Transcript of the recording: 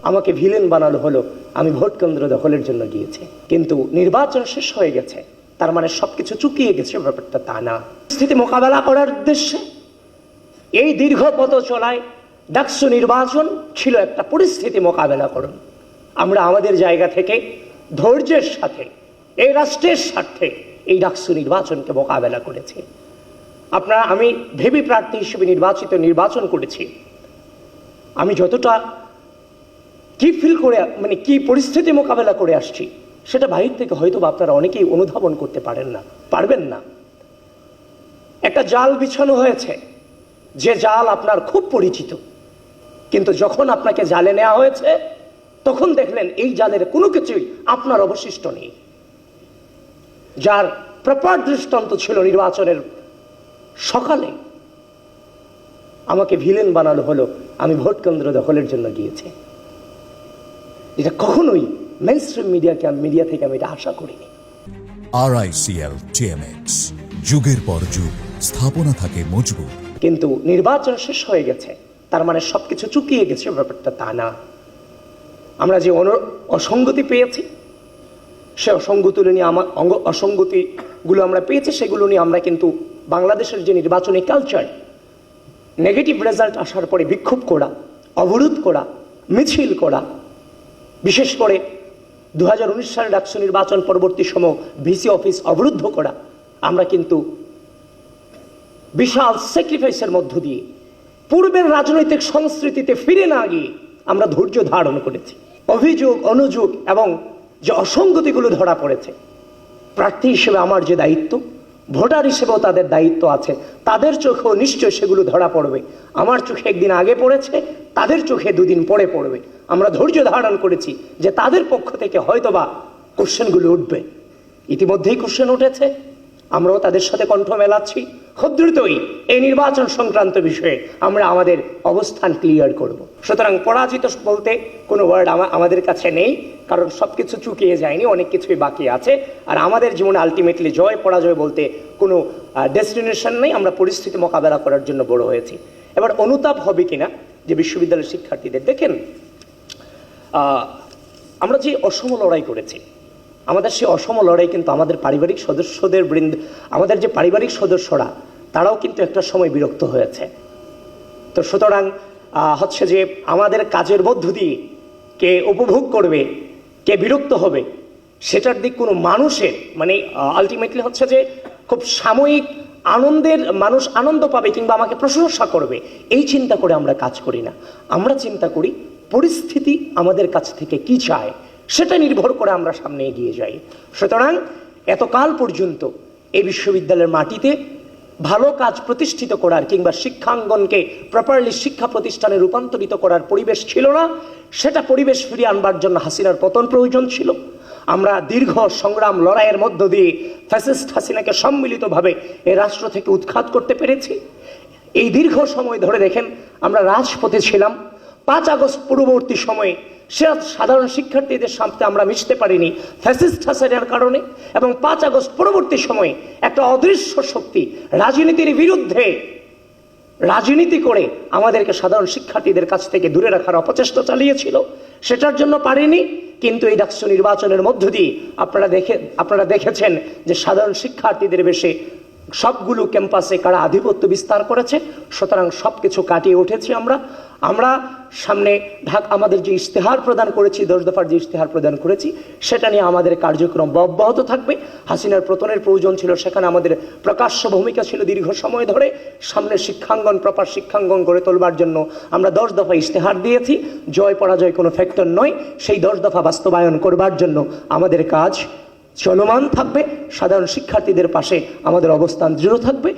আমাকে ভিলেন বানানো হলো, আমি ভোট কেন্দ্র দখলের জন্য গিয়েছি। কিন্তু নির্বাচন শেষ হয়ে গেছে, তার মানে সবকিছু চুকিয়ে গেছে, ব্যাপারটা তা না। স্থিতি মোকাবেলা করার উদ্দেশ্যে এই দীর্ঘ পথ চলায় ডাকসু নির্বাচন ছিল একটা পরিস্থিতি মোকাবেলা করুন। আমরা আমাদের জায়গা থেকে ধৈর্যের সাথে এই রাষ্ট্রের স্বার্থে এই ডাকসু নির্বাচনকে মোকাবেলা করেছি। আমি ভিপি প্রার্থী হিসেবে নির্বাচন করেছি। আমি যতটা কি ফিল করে কি পরিস্থিতি মোকাবেলা করে আসছি সেটা বাহির থেকে হয়তো আপনারা অনেকেই অনুধাবন করতে পারবেন না। একটা জাল বিছানো হয়েছে, যে জাল আপনার খুব পরিচিত, কিন্তু যখন আপনাকে জালে নেওয়া হয়েছে তখন দেখলেন এই জালের কোনো কিছুই আপনার অবশিষ্ট নেই। যার প্রপার দৃষ্টান্ত ছিল নির্বাচনের সকালে আমাকে ভিলেন বানানো হলো, আমি ভোট কেন্দ্র দখলের জন্য গিয়েছি। এটা কখনোই মেইনস্ট্রিম মিডিয়া থেকে আমি এটা আশা করিনি। RICL TMX, যুগের পর যুগ স্থাপনা থাকে মজবুত। কিন্তু নির্বাচন শেষ হয়ে গেছে, তার মানে সবকিছু চুকিয়ে গেছে, ব্যাপারটা তা না। আমরা যে অসঙ্গতি পেয়েছি, সে অসঙ্গতিগুলো আমরা পেয়েছি, সেগুলো নিয়ে আমরা কিন্তু বাংলাদেশের যে নির্বাচনী কালচার, নেগেটিভ রেজাল্ট আসার পরে বিক্ষোভ করা, অবরোধ করা, মিছিল করা, বিশেষ করে 2019 সালে ডাকসু নির্বাচন পরবর্তী সময় ভিসি অফিস অবরুদ্ধ করা, আমরা কিন্তু বিশাল স্যাক্রিফাইসের মধ্য দিয়ে পূর্বের রাজনৈতিক সংস্কৃতিতে ফিরে না গিয়ে আমরা ধৈর্য ধারণ করেছি। অভিযোগ, অনুযোগ এবং যে অসঙ্গতিগুলো ধরা পড়েছে, প্রার্থী হিসেবে আমার যে দায়িত্ব, ভোটার হিসেবেও তাদের দায়িত্ব আছে, তাদের চোখেও নিশ্চয় সেগুলো ধরা পড়বে। আমার চোখে একদিন আগে পড়েছে, তাদের চোখে দুদিন পরে পড়বে। আমরা ধৈর্য ধারণ করেছি যে তাদের পক্ষ থেকে হয়তোবা কোশ্চেনগুলো উঠবে। ইতিমধ্যেই কোশ্চেন উঠেছে, আমরাও তাদের সাথে কণ্ঠ মেলাচ্ছি। খুব দ্রুতই এই নির্বাচন সংক্রান্ত বিষয়ে আমরা আমাদের অবস্থান ক্লিয়ার করব। সুতরাং পরাজিত বলতে কোনো ওয়ার্ড আমাদের কাছে নেই, কারণ সবকিছু চুকিয়ে যায়নি, অনেক কিছুই বাকি আছে। আর আমাদের জীবনে আলটিমেটলি জয় পরাজয় বলতে কোনো ডেস্টিনেশন নেই। আমরা পরিস্থিতি মোকাবেলা করার জন্য বড় হয়েছি। এবার অনুতাপ হবে কিনা যে বিশ্ববিদ্যালয়ের শিক্ষার্থীদের, দেখেন আমরা যে অসম লড়াই করেছি, আমাদের সেই অসম লড়াই কিন্তু আমাদের পারিবারিক সদস্যরা তারাও কিন্তু একটা সময় বিরক্ত হয়েছে। তো সুতরাং হচ্ছে যে আমাদের কাজের মধ্য দিয়ে কে উপভোগ করবে, কে বিরক্ত হবে, সেটার দিক কোনো মানুষের আলটিমেটলি হচ্ছে যে খুব সাময়িক মানুষ আনন্দ পাবে কিংবা আমাকে প্রশংসা করবে, এই চিন্তা করে আমরা কাজ করি না। আমরা চিন্তা করি পরিস্থিতি আমাদের কাছ থেকে কি চায়, সেটা নির্ভর করে আমরা সামনে এগিয়ে যাই। সুতরাং এতকাল পর্যন্ত এই বিশ্ববিদ্যালয়ের মাটিতে ভালো কাজ প্রতিষ্ঠিত করার কিংবা শিক্ষাঙ্গনকে প্রপারলি শিক্ষা প্রতিষ্ঠানে রূপান্তরিত করার পরিবেশ ছিল না। সেটা পরিবেশ ফিরিয়ে আনবার জন্য হাসিনার পতন প্রয়োজন ছিল। আমরা দীর্ঘ সংগ্রাম লড়াইয়ের মধ্য দিয়ে ফ্যাসিস্ট হাসিনাকে সম্মিলিতভাবে এই রাষ্ট্র থেকে উৎখাত করতে পেরেছি। এই দীর্ঘ সময় ধরে দেখেন আমরা রাজপথে ছিলাম। 5 আগস্ট পূর্ববর্তী সময়ে সাধারণ শিক্ষার্থীদের সাথে আমরা মিশতে পারিনি ফ্যাসিস্ট হাসিনার কারণে, এবং 5 আগস্ট পরবর্তী সময়ে একটা অদৃশ্য শক্তি রাজনীতির বিরুদ্ধে রাজনীতি করে আমাদেরকে সাধারণ শিক্ষার্থীদের কাছ থেকে দূরে রাখার অপচেষ্টা চালিয়েছিল। সেটার জন্য পারিনি। কিন্তু এই ডাকসু নির্বাচনের মধ্য দিয়ে আপনারা দেখেছেন যে সাধারণ শিক্ষার্থীদের বেশে সবগুলো ক্যাম্পাসে কারা আধিপত্য বিস্তার করেছে। সুতরাং সবকিছু কাটিয়ে উঠেছি আমরা সামনে আমাদের যে ইশতেহার প্রদান করেছি, 10 দফার যে ইশতেহার প্রদান করেছি, সেটা নিয়ে আমাদের কার্যক্রম অব্যাহত থাকবে। হাসিনার পতনের প্রয়োজন ছিল, সেখানে আমাদের প্রকাশ্য ভূমিকা ছিল দীর্ঘ সময় ধরে। সামনে প্রপার শিক্ষাঙ্গন গড়ে তোলবার জন্য আমরা 10 দফা ইশতেহার দিয়েছি। জয় পরাজয় কোনো ফ্যাক্টর নয়। সেই 10 দফা বাস্তবায়ন করবার জন্য আমাদের কাজ চলমান থাকবে। সাধারণ শিক্ষার্থীদের পাশে আমাদের অবস্থান দৃঢ় থাকবে।